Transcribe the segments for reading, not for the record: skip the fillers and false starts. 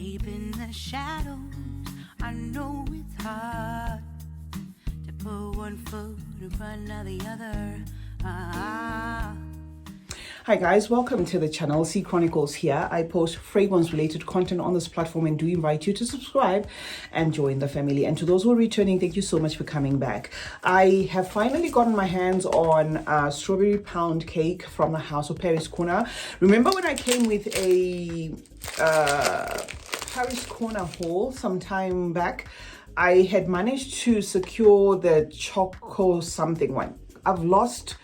deep in the shadows. I know it's hard to put one foot in front of the other. Hi guys, welcome to the channel. CeeChronicles here. I post fragrance related content on this platform and do invite you to subscribe and join the family. And to those who are returning, thank you so much for coming back. I have finally gotten my hands on strawberry pound cake from the house of Paris Corner. Remember when I came with a Paris Corner haul some time back? I had managed to secure the choco something one. I've lost,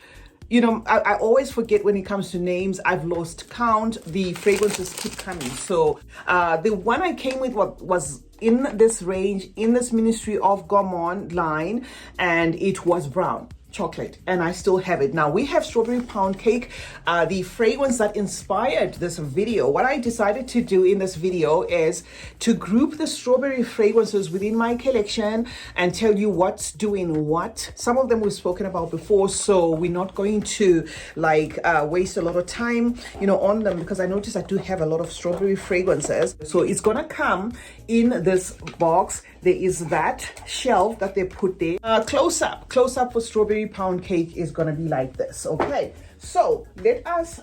I always forget when it comes to names. I've lost count. The fragrances keep coming. So the one I came with was in this range, in this Ministry of Gourmand line, and it was brown chocolate, and I still have it. Now we have strawberry pound cake, the fragrance that inspired this video. What I decided to do in this video is to group the strawberry fragrances within my collection and tell you what's doing what. Some of them we've spoken about before, so we're not going to waste a lot of time on them, because I noticed I do have a lot of strawberry fragrances. So it's gonna come in this box. There is that shelf that they put there. Close up for strawberry pound cake is gonna be like this. Okay, so let us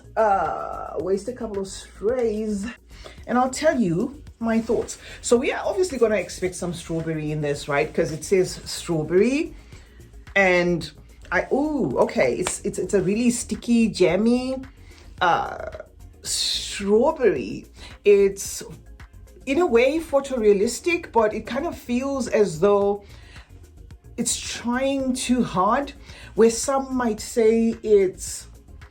waste a couple of sprays and I'll tell you my thoughts. So we are obviously gonna expect some strawberry in this, right? Because it says strawberry, and it's a really sticky, jammy strawberry. It's in a way photorealistic, but it kind of feels as though it's trying too hard, where some might say it's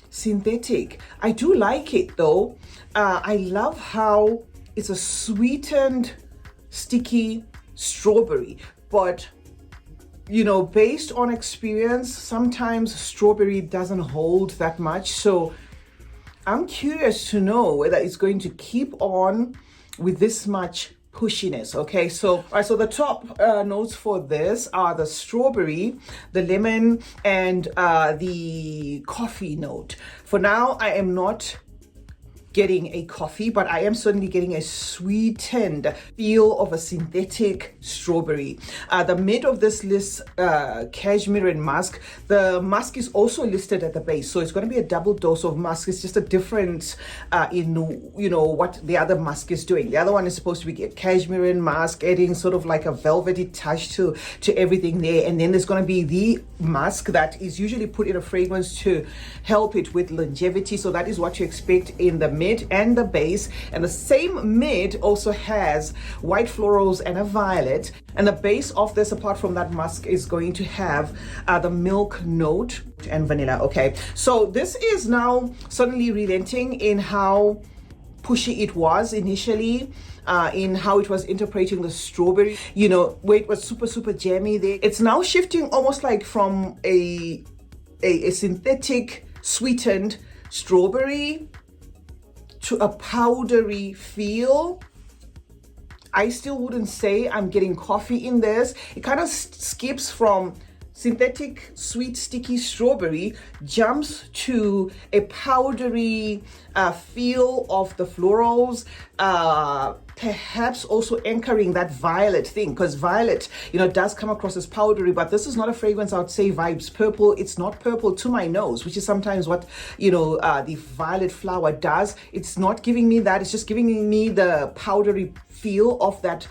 synthetic. I do like it though. I love how it's a sweetened, sticky strawberry, but based on experience, sometimes strawberry doesn't hold that much. So I'm curious to know whether it's going to keep on with this much pushiness. Okay, so the top notes for this are the strawberry, the lemon, and the coffee note. For now, I am not getting a coffee, but I am certainly getting a sweetened feel of a synthetic strawberry. The mid of this list, cashmere and musk. The musk is also listed at the base, so it's going to be a double dose of musk. It's just a difference in what the other musk is doing. The other one is supposed to be cashmere and musk, adding sort of like a velvety touch to everything there. And then there's going to be the musk that is usually put in a fragrance to help it with longevity. So that is what you expect in the mid and the base. And the same mid also has white florals and a violet. And the base of this, apart from that musk, is going to have the milk note and vanilla. Okay, so this is now suddenly relenting in how pushy it was initially, in how it was interpreting the strawberry, where it was super jammy there. It's now shifting almost like from a synthetic sweetened strawberry to a powdery feel. I still wouldn't say I'm getting coffee in this. It kind of skips from synthetic sweet sticky strawberry, jumps to a powdery feel of the florals, perhaps also anchoring that violet thing, because violet does come across as powdery, but this is not a fragrance I would say vibes purple. It's not purple to my nose, which is sometimes what the violet flower does. It's not giving me that. It's just giving me the powdery feel of that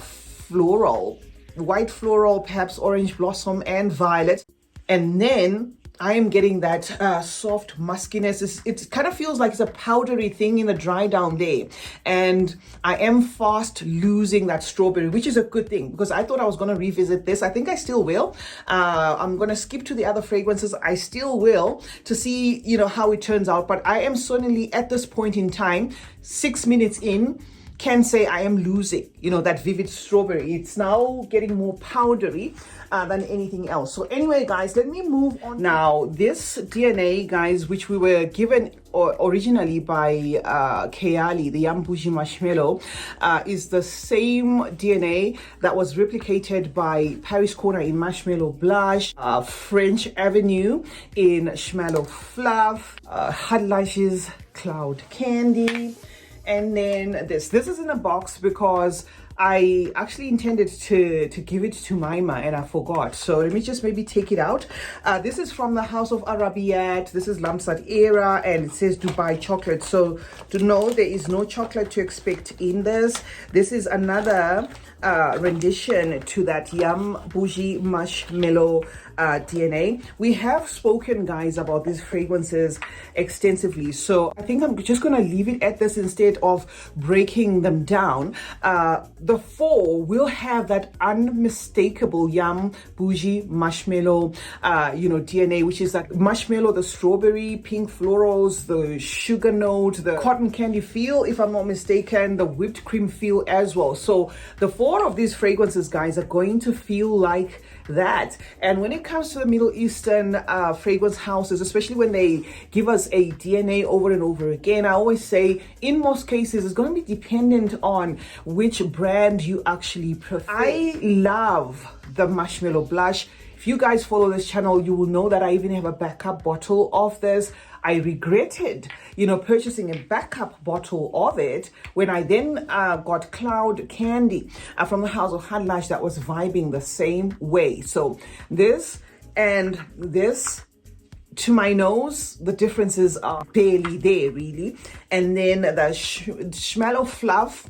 floral, white floral, perhaps orange blossom and violet. And then I am getting that soft muskiness. It kind of feels like it's a powdery thing in the dry down there. And I am fast losing that strawberry, which is a good thing, because I thought I was going to revisit this. I think I still will. I'm going to skip to the other fragrances. I still will, to see, how it turns out. But I am certainly at this point in time, 6 minutes in, can say I am losing, that vivid strawberry. It's now getting more powdery than anything else. So anyway, guys, let me move on. Now, this DNA, guys, which we were given originally by Kayali, the bougie marshmallow, is the same DNA that was replicated by Paris Corner in Marshmallow Blush, French Avenue in Schmallow Fluff, Hot Lashes Cloud Candy, And then this is in a box because I actually intended to give it to Maima and I forgot. So let me just maybe take it out. This is from the House of Arabiat. This is Lamsat Era and it says Dubai chocolate. So to know there is no chocolate to expect in this. This is another rendition to that Yum Bougie Marshmallow DNA. We have spoken, guys, about these fragrances extensively, so I think I'm just gonna leave it at this instead of breaking them down. The four will have that unmistakable Yum Bougie Marshmallow DNA, which is that marshmallow, the strawberry, pink florals, the sugar note, the cotton candy feel, if I'm not mistaken, the whipped cream feel as well. So the four of these fragrances, guys, are going to feel like that. And when it comes to the Middle Eastern fragrance houses, especially when they give us a DNA over and over again, I always say in most cases it's going to be dependent on which brand you actually prefer. I love the marshmallow blush. If you guys follow this channel, you will know that I even have a backup bottle of this. I regretted, purchasing a backup bottle of it when I then got Cloud Candy from the House of Hadlash that was vibing the same way. So this and this, to my nose, the differences are barely there, really. And then the Schmallow Fluff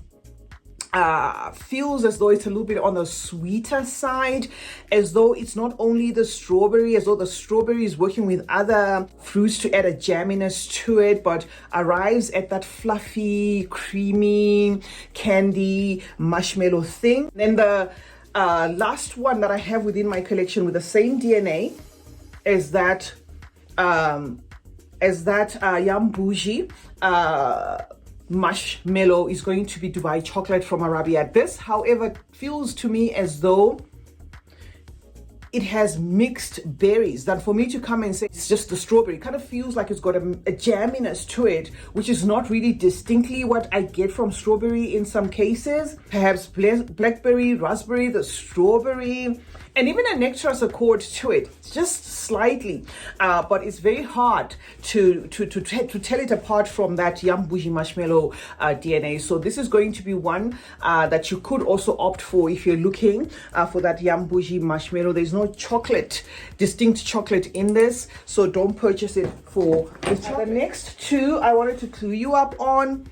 feels as though it's a little bit on the sweeter side, as though it's not only the strawberry, as though the strawberry is working with other fruits to add a jamminess to it, but arrives at that fluffy, creamy, candy, marshmallow thing. Then the last one that I have within my collection with the same DNA is that Yum Bougie marshmallow is going to be Dubai chocolate from Arabia. This, however, feels to me as though it has mixed berries than for me to come and say it's just the strawberry. It kind of feels like it's got a jamminess to it, which is not really distinctly what I get from strawberry in some cases. Perhaps blackberry, raspberry, the strawberry, and even a nectarous accord to it, just slightly, but it's very hard to tell it apart from that Yum Bougie marshmallow DNA. So this is going to be one that you could also opt for if you're looking for that Yum Bougie marshmallow. There's no distinct chocolate in this, so don't purchase it for the next two I wanted to clue you up on.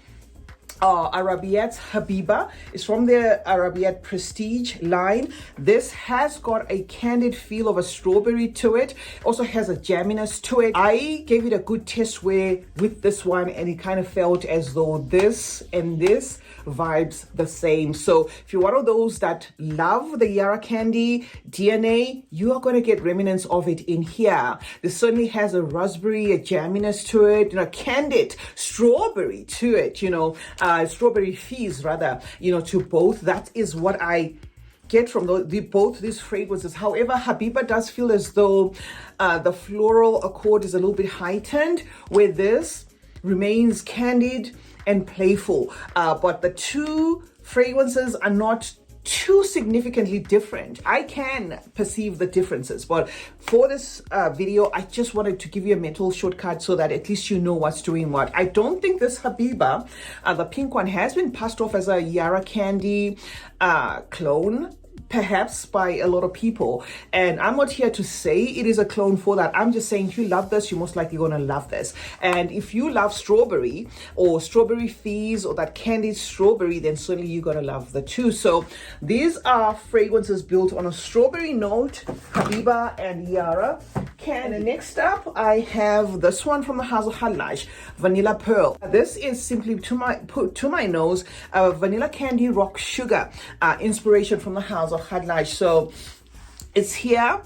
Arabiat's Habiba is from the Arabiat Prestige line. This has got a candied feel of a strawberry to it. Also has a jamminess to it. I gave it a good test wear with this one and it kind of felt as though this and this vibes the same. So if you're one of those that love the Yara Candy DNA, you are going to get remnants of it in here. This certainly has a raspberry, a jamminess to it, candied strawberry to it, strawberry fizz rather, to both. That is what I get from both these fragrances. However, Habiba does feel as though the floral accord is a little bit heightened, where this remains candid and playful, but the two fragrances are not too significantly different. I can perceive the differences, but for this video, I just wanted to give you a mental shortcut so that at least you know what's doing what. I don't think this Habiba, the pink one, has been passed off as a Yara Candy clone, perhaps by a lot of people, and I'm not here to say it is a clone for that. I'm just saying if you love this, you're most likely going to love this. And if you love strawberry or strawberry fizz or that candied strawberry, then certainly you're going to love the two. So these are fragrances built on a strawberry note, Habiba and Yara Candy. And next up, I have this one from the House of Hadlash, Vanilla Pearl. This is simply, to my nose, Vanilla Candy Rock Sugar, inspiration from the House of Hadlash. So it's here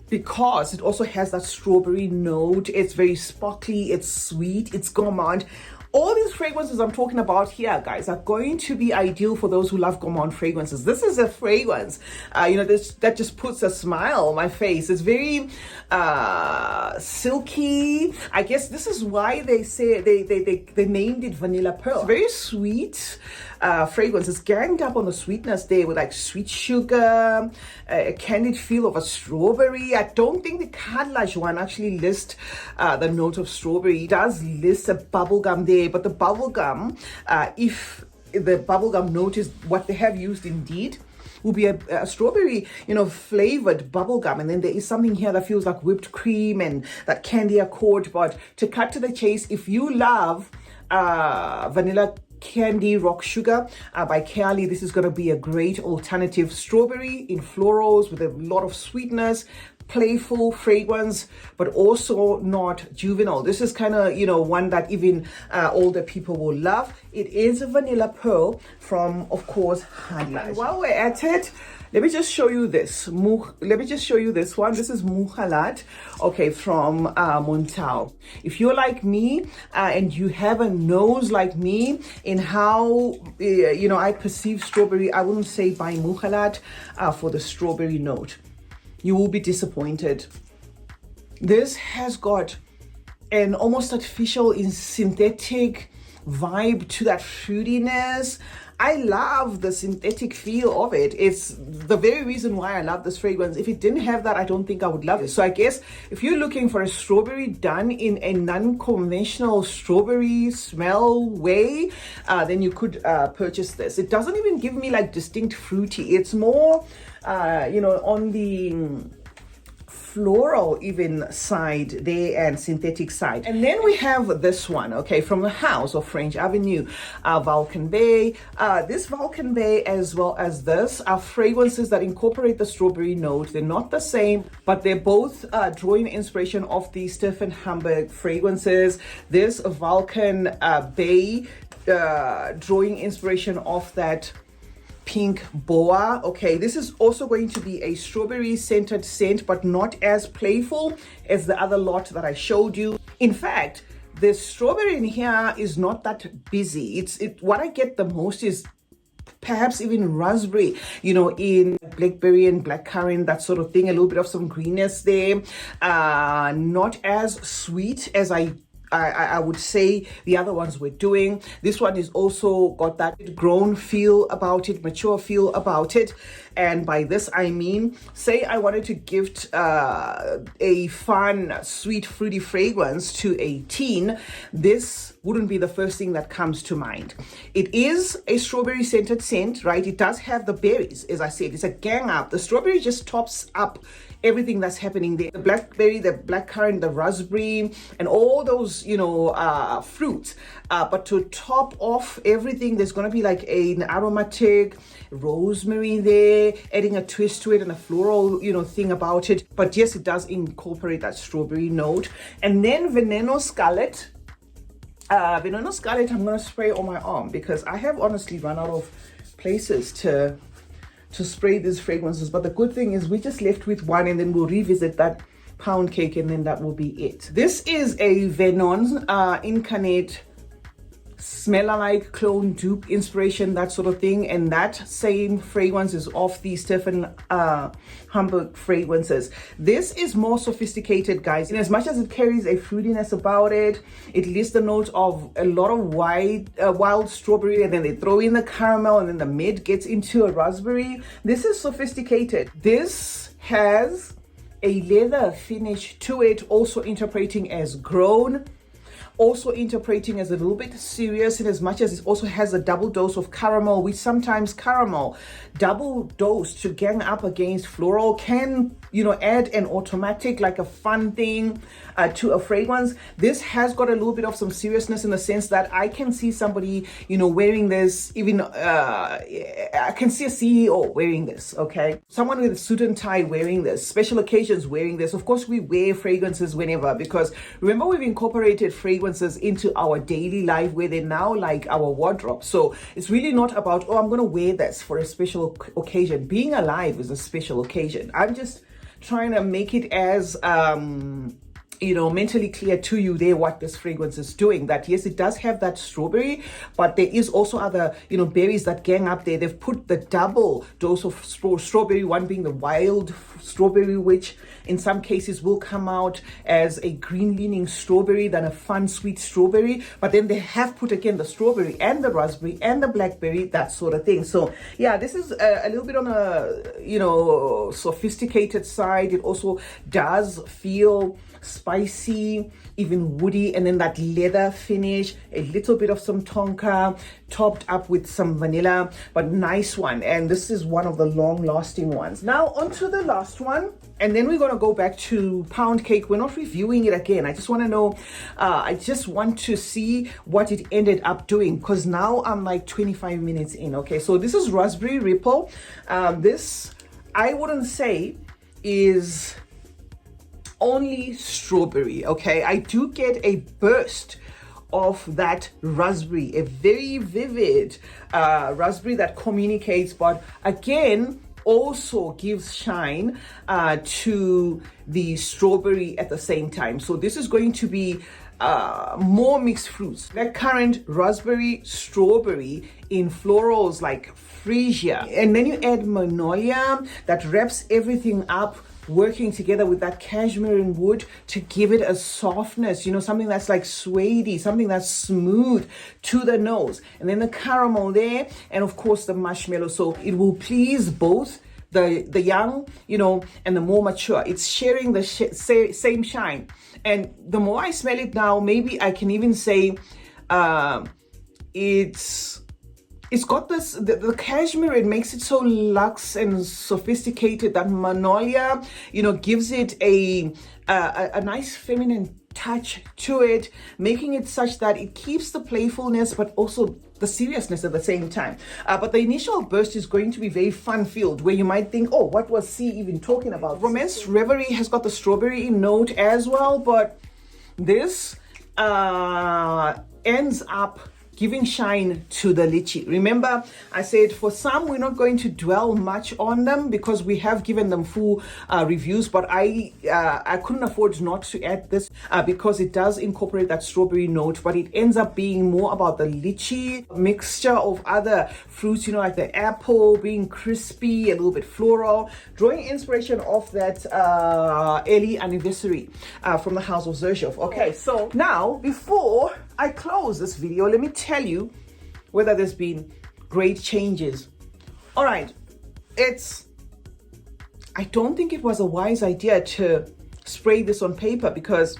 because it also has that strawberry note. It's very sparkly, it's sweet, it's gourmand. All these fragrances I'm talking about here, guys, are going to be ideal for those who love gourmand fragrances. This is a fragrance, that just puts a smile on my face. It's very silky. I guess this is why they say they named it Vanilla Pearl. It's very sweet, fragrance. It's ganged up on the sweetness there with like sweet sugar, a candied feel of a strawberry. I don't think the cartilage one actually lists the note of strawberry. It does list a bubblegum there, but the bubblegum, if the bubblegum note is what they have used indeed, will be a strawberry, flavored bubblegum. And then there is something here that feels like whipped cream and that candy accord. But to cut to the chase, if you love vanilla candy rock sugar by Kylie, this is going to be a great alternative. Strawberry in florals with a lot of sweetness, playful fragrance, but also not juvenile. This is kind of, one that even older people will love. It is a vanilla pearl from, of course, Highlight. And while we're at it, let me just show you this. Let me just show you this one. This is mukhallat, okay, from Montao. If you're like me and you have a nose like me in how, I perceive strawberry, I wouldn't say buy mukhallat for the strawberry note. You will be disappointed. This has got an almost artificial synthetic vibe to that fruitiness. I love the synthetic feel of it. It's the very reason why I love this fragrance. If it didn't have that, I don't think I would love it. So I guess if you're looking for a strawberry done in a non-conventional strawberry smell way, then you could purchase this. It doesn't even give me like distinct fruity. It's more, on the floral even side there and synthetic side. And then we have this one, okay, from the house of French Avenue, Vulcan Bay. This Vulcan Bay as well as this are fragrances that incorporate the strawberry note. They're not the same, but they're both drawing inspiration of the Stefan Hamburg fragrances. This Vulcan Bay drawing inspiration of that pink boa. Okay, this is also going to be a strawberry scented scent, but not as playful as the other lot that I showed you. In fact, the strawberry in here is not that busy. What I get the most is perhaps even raspberry, in blackberry and blackcurrant, that sort of thing. A little bit of some greenness there. Not as sweet as I would say the other ones were doing. This one is also got that grown feel about it, mature feel about it. And by this, I mean, say I wanted to gift a fun, sweet, fruity fragrance to a teen, this wouldn't be the first thing that comes to mind. It is a strawberry scented scent, right? It does have the berries, as I said. It's a gang up. The strawberry just tops up everything that's happening there. The blackberry, the blackcurrant, the raspberry, and all those, fruits. But to top off everything, there's going to be like an aromatic rosemary there, adding a twist to it and a floral, thing about it. But yes, it does incorporate that strawberry note. And then Veneno Scarlet. Veneno Scarlet, I'm going to spray on my arm because I have honestly run out of places to spray these fragrances. But the good thing is we just left with one, and then we'll revisit that pound cake, and then that will be it. This is a Venon Incarnate smell-alike clone dupe inspiration, that sort of thing. And that same fragrance is off the Stefan Hamburg fragrances. This is more sophisticated, guys. In as much as it carries a fruitiness about it, it lists the note of a lot of wild strawberry, and then they throw in the caramel, and then the mid gets into a raspberry. This is sophisticated. This has a leather finish to it, also interpreting as grown, also interpreting as a little bit serious, in as much as it also has a double dose of caramel, which sometimes caramel double dose to gang up against floral can, add an automatic, like a fun thing to a fragrance. This has got a little bit of some seriousness in the sense that I can see somebody, wearing this, even I can see a CEO wearing this, okay? Someone with a suit and tie wearing this, special occasions wearing this. Of course, we wear fragrances whenever, because remember, we've incorporated fragrances into our daily life where they're now like our wardrobe. So it's really not about, I'm going to wear this for a special occasion. Being alive is a special occasion. I'm just trying to make it as mentally clear to you there what this fragrance is doing. That yes, it does have that strawberry, but there is also other, berries that gang up there. They've put the double dose of strawberry, one being the wild strawberry, which in some cases will come out as a green leaning strawberry than a fun sweet strawberry. But then they have put again the strawberry and the raspberry and the blackberry, that sort of thing. So yeah, this is a little bit on a, sophisticated side. It also does feel spicy, even woody, and then that leather finish, a little bit of some tonka topped up with some vanilla, but nice one. And this is one of the long lasting ones. Now onto the last one, and then we're going to go back to pound cake. We're not reviewing it again. I just want to know, I just want to see what it ended up doing, because now I'm like 25 minutes in. Okay, so this is raspberry ripple. This I wouldn't say is only strawberry. Okay, I do get a burst of that raspberry, a very vivid raspberry that communicates, but again also gives shine to the strawberry at the same time. So this is going to be more mixed fruits, blackcurrant, raspberry, strawberry in florals like freesia, and then you add magnolia that wraps everything up, working together with that cashmere and wood to give it a softness, something that's like suede, something that's smooth to the nose, and then the caramel there, and of course the marshmallow. So it will please both the young, and the more mature. It's sharing the same shine. And the more I smell it now, maybe I can even say it's got this, the cashmere, it makes it so luxe and sophisticated. That magnolia, gives it a nice feminine touch to it, making it such that it keeps the playfulness, but also the seriousness at the same time. But the initial burst is going to be very fun-filled, where you might think, oh, what was C even talking about? Romance Reverie has got the strawberry note as well, but this ends up giving shine to the lychee. Remember, I said for some, we're not going to dwell much on them because we have given them full reviews, but I couldn't afford not to add this because it does incorporate that strawberry note, but it ends up being more about the lychee mixture of other fruits, like the apple being crispy, a little bit floral, drawing inspiration off that early anniversary from the House of Xerxes. Okay, so now before I close this video, let me tell you whether there's been great changes. All right, I don't think it was a wise idea to spray this on paper because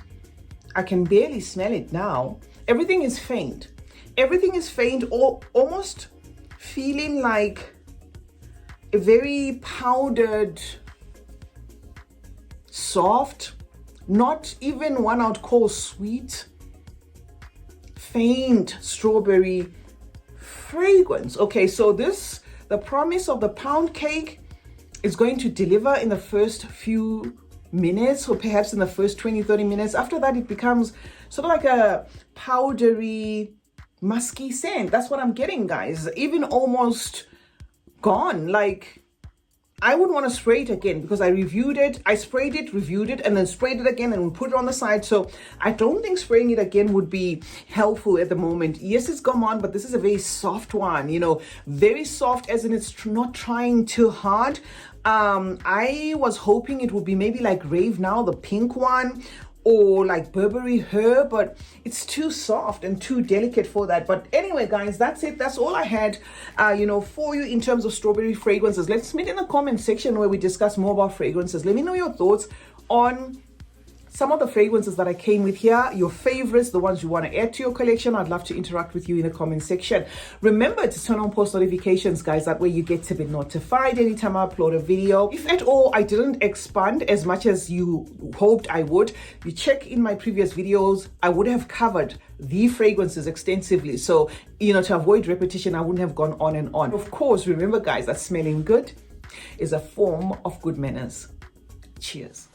I can barely smell it now. Everything is faint. Everything is faint, or almost feeling like a very powdered, soft, not even one I'd call sweet, faint strawberry fragrance. Okay, so the promise of the pound cake is going to deliver in the first few minutes, or perhaps in the first 20-30 minutes. After that, it becomes sort of like a powdery, musky scent. That's what I'm getting, guys. Even almost gone. Like, I wouldn't want to spray it again because I reviewed it. I sprayed it, reviewed it, and then sprayed it again and put it on the side. So I don't think spraying it again would be helpful at the moment. Yes, it's Gourmand, but this is a very soft one, very soft, as in it's not trying too hard. I was hoping it would be maybe like Rave Now, the pink one, or like Burberry Her, but it's too soft and too delicate for that. But anyway, guys, that's it. That's all I had for you in terms of strawberry fragrances. Let's meet in the comment section where we discuss more about fragrances. Let me know your thoughts on some of the fragrances that I came with here, your favorites, the ones you want to add to your collection. I'd love to interact with you in the comment section. Remember to turn on post notifications, guys. That way you get to be notified anytime I upload a video. If at all I didn't expand as much as you hoped I would, you check in my previous videos, I would have covered the fragrances extensively. So, to avoid repetition, I wouldn't have gone on and on. Of course, remember, guys, that smelling good is a form of good manners. Cheers.